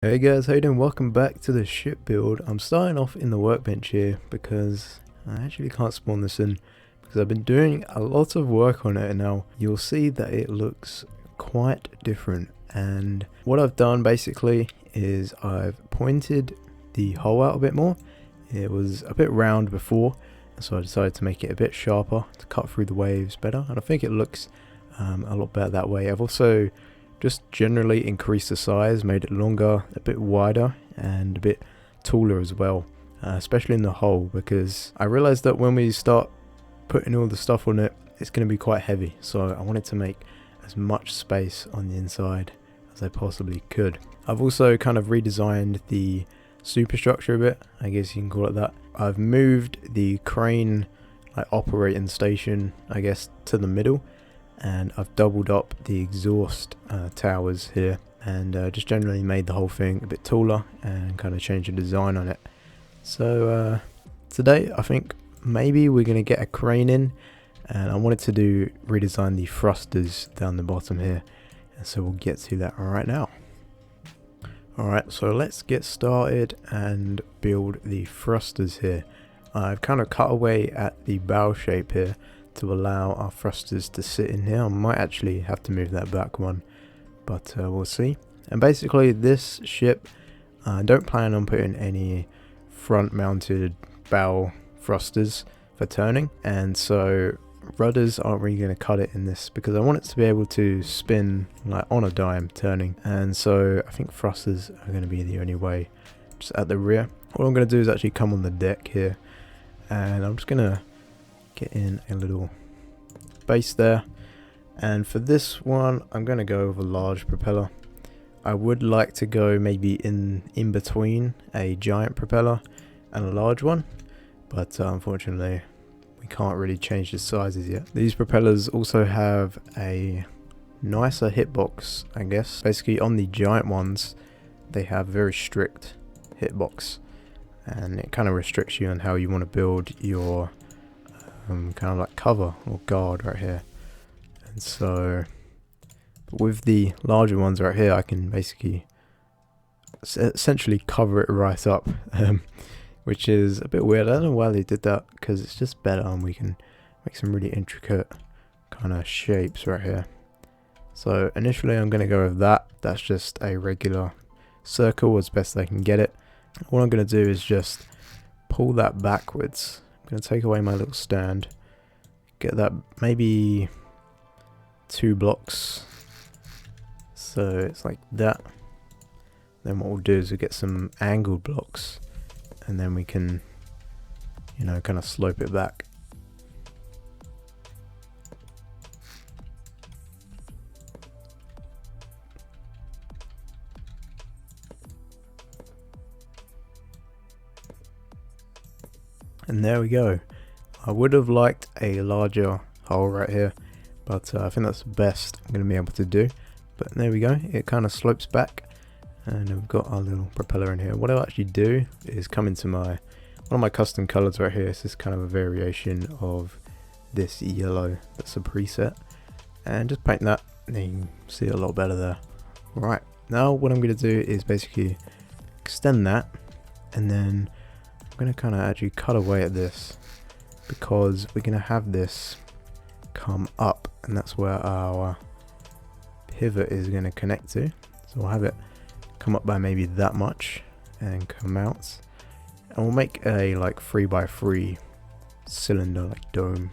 Hey guys, how you doing? Welcome back to the ship build. I'm starting off in the workbench here because I actually can't spawn this in because I've been doing a lot of work on it, and now you'll see that it looks quite different. And what I've done basically is I've pointed the hole out a bit more. It was a bit round before, so I decided to make it a bit sharper to cut through the waves better, and I think it looks a lot better that way. I've also just generally increased the size, made it longer, a bit wider, and a bit taller as well, especially in the hole, because I realized that when we start putting all the stuff on it, it's going to be quite heavy, so I wanted to make as much space on the inside as I possibly could. I've also kind of redesigned the superstructure a bit, I guess you can call it that. I've moved the crane operating station, I guess, to the middle, and I've doubled up the exhaust towers here, and just generally made the whole thing a bit taller and kind of changed the design on it. So today I think maybe we're going to get a crane in, and I wanted to redesign the thrusters down the bottom here, and so we'll get to that right now. Alright, so let's get started and build the thrusters here. I've kind of cut away at the bow shape here to allow our thrusters to sit in here. I might actually have to move that back one, but we'll see. And basically this ship, I don't plan on putting any front mounted bow thrusters for turning, and so rudders aren't really going to cut it in this because I want it to be able to spin like on a dime turning, and so I think thrusters are going to be the only way, just at the rear. What I'm going to do is actually come on the deck here, and I'm just going to get in a little base there, and for this one I'm going to go with a large propeller. I would like to go maybe in between a giant propeller and a large one, but unfortunately we can't really change the sizes yet. These propellers also have a nicer hitbox, I guess. Basically on the giant ones they have very strict hitbox, and it kind of restricts you on how you want to build your kind of like cover or guard right here. And so with the larger ones right here I can basically essentially cover it right up, which is a bit weird. I don't know why they did that, because it's just better and we can make some really intricate kind of shapes right here. So initially I'm going to go with that. That's just a regular circle as best I can get it. What I'm going to do is just pull that backwards. I'm going to take away my little stand, get that maybe 2 blocks, so it's like that. Then what we'll do is we'll get some angled blocks, and then we can, you know, kind of slope it back. And there we go. I would have liked a larger hole right here, but I think that's the best I'm going to be able to do. But there we go, it kind of slopes back, and we've got our little propeller in here. What I'll actually do is come into one of my custom colors right here. This is kind of a variation of this yellow that's a preset, and just paint that, and you can see it a lot better there. Right, now what I'm going to do is basically extend that, and then I'm going to kind of actually cut away at this, because we're going to have this come up, and that's where our pivot is going to connect to. So we'll have it come up by maybe that much and come out, and we'll make a like 3x3 cylinder, like dome.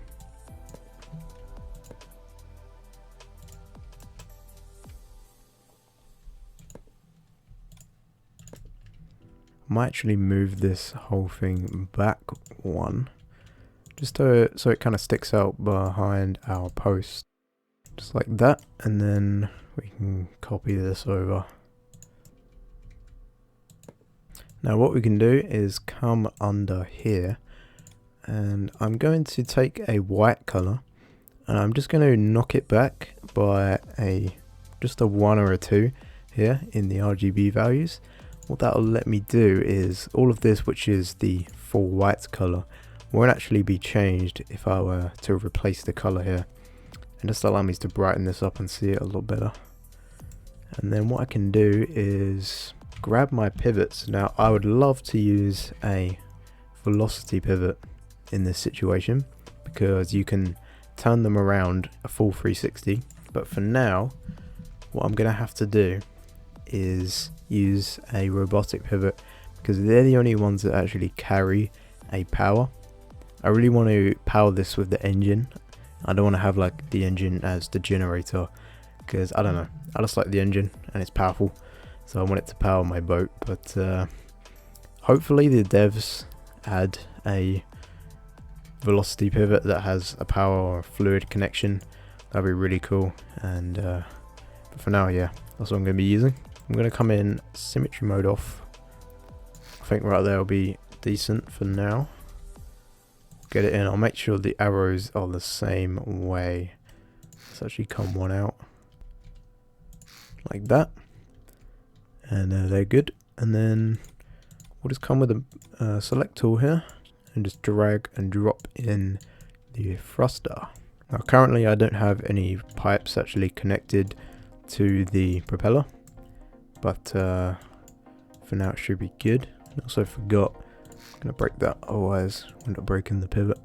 Might actually move this whole thing back one, just so it kind of sticks out behind our post, just like that, and then we can copy this over. Now what we can do is come under here, and I'm going to take a white color, and I'm just going to knock it back by just a 1 or a 2 here in the RGB values. What that'll let me do is all of this, which is the full white color, won't actually be changed if I were to replace the color here, and just allow me to brighten this up and see it a lot better. And then what I can do is grab my pivots. Now I would love to use a velocity pivot in this situation because you can turn them around a full 360, but for now what I'm gonna have to do is use a robotic pivot because they're the only ones that actually carry a power. I really want to power this with the engine. I don't want to have like the engine as the generator because I don't know, I just like the engine and it's powerful, so I want it to power my boat. But hopefully the devs add a velocity pivot that has a power or a fluid connection. That'd be really cool. And but for now, yeah, that's what I'm going to be using. I'm going to come in symmetry mode off. I think right there will be decent for now. Get it in. I'll make sure the arrows are the same way. Let's actually come one out like that, and they're good. And then we'll just come with a select tool here and just drag and drop in the thruster. Now currently I don't have any pipes actually connected to the propeller, but for now it should be good. I also forgot, I'm going to break that, otherwise we'll end up breaking the pivot.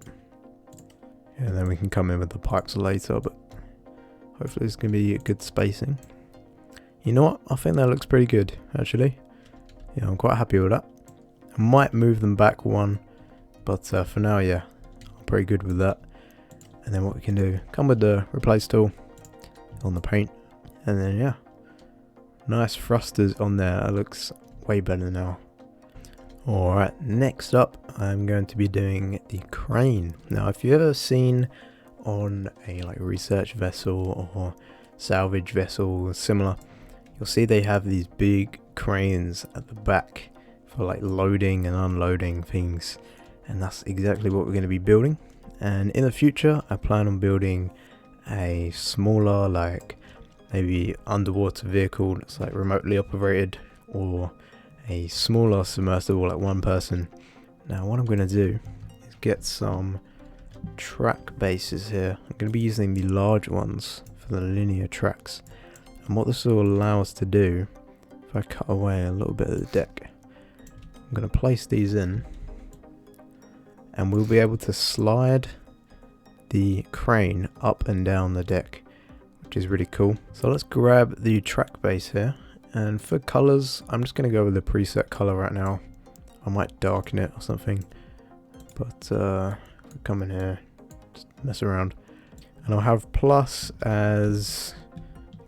Yeah, and then we can come in with the pipes later, but hopefully it's going to be a good spacing. You know what, I think that looks pretty good actually. Yeah, I'm quite happy with that. I might move them back one, but for now, yeah, I'm pretty good with that. And then what we can do, come with the replace tool on the paint, and then yeah, nice thrusters on there. That looks way better now. Alright, next up I'm going to be doing the crane. Now if you've ever seen on a like research vessel or salvage vessel or similar, you'll see they have these big cranes at the back for like loading and unloading things, and that's exactly what we're going to be building. And in the future I plan on building a smaller, like maybe underwater vehicle that's like remotely operated, or a smaller submersible like one person. Now what I'm going to do is get some track bases here. I'm going to be using the large ones for the linear tracks, and what this will allow us to do, if I cut away a little bit of the deck, I'm going to place these in, and we'll be able to slide the crane up and down the deck, which is really cool. So let's grab the track base here, and for colors I'm just going to go with the preset color right now. I might darken it or something, but come in here, just mess around, and I'll have plus as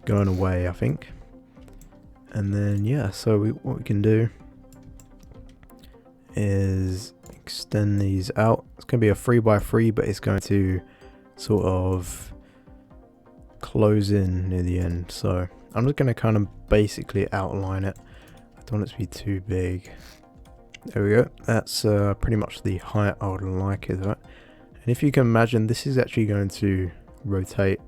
going away, I think. And then yeah, so what we can do is extend these out. It's going to be a 3x3, but it's going to sort of close in near the end. So I'm just going to kind of basically outline it. I don't want it to be too big. There we go. That's pretty much the height I would like it at. And if you can imagine, this is actually going to rotate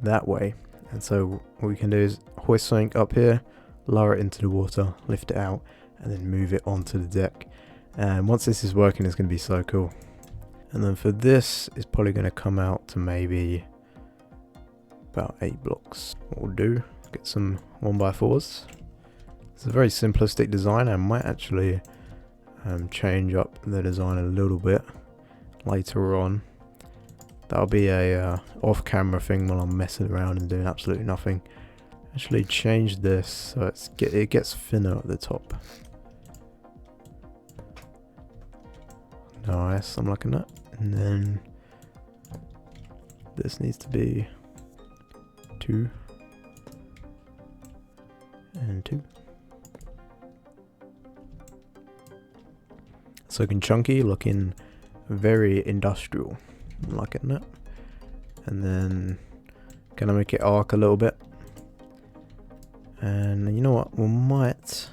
that way. And so what we can do is hoist something up here, lower it into the water, lift it out, and then move it onto the deck. And once this is working, it's going to be so cool. And then for this, it's probably going to come out to maybe about 8 blocks. What we'll do, get some 1x4s. It's a very simplistic design. I might actually change up the design a little bit later on. That'll be a off-camera thing while I'm messing around and doing absolutely nothing. Actually change this so it gets thinner at the top. Nice, I'm liking that. And then this needs to be 2 and 2. It's looking chunky, looking very industrial. I'm liking that. And then gonna make it arc a little bit. And you know what, we might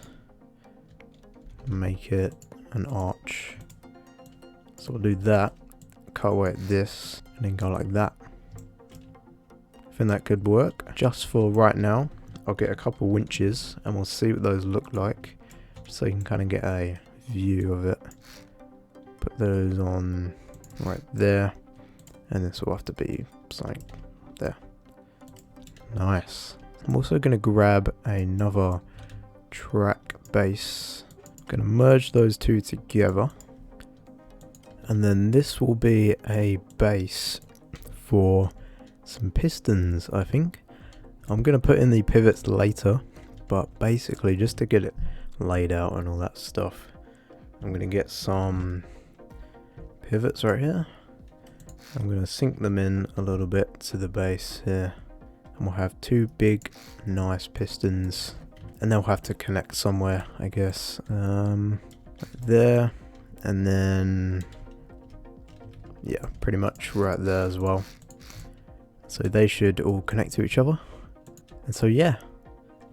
make it an arch. So we'll do that, cut away at this, and then go like that. I think that could work. Just for right now, I'll get a couple winches and we'll see what those look like, so you can kind of get a view of it. Put those on right there, and this will have to be something there. Nice. I'm also going to grab another track base. I'm going to merge those two together. And then this will be a base for some pistons, I think. I'm going to put in the pivots later, but basically just to get it laid out and all that stuff, I'm going to get some pivots right here. I'm going to sink them in a little bit to the base here, and we'll have two big nice pistons, and they'll have to connect somewhere, I guess, there, and then yeah, pretty much right there as well. So they should all connect to each other. And so yeah,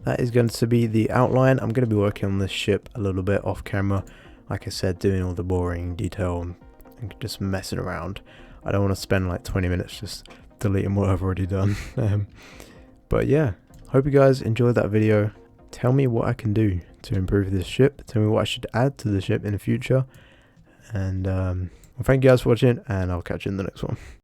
that is going to be the outline. I'm going to be working on this ship a little bit off camera, like I said, doing all the boring detail and just messing around. I don't want to spend like 20 minutes just deleting what I've already done. But yeah, hope you guys enjoyed that video. Tell me what I can do to improve this ship. Tell me what I should add to the ship in the future. And well, thank you guys for watching, and I'll catch you in the next one.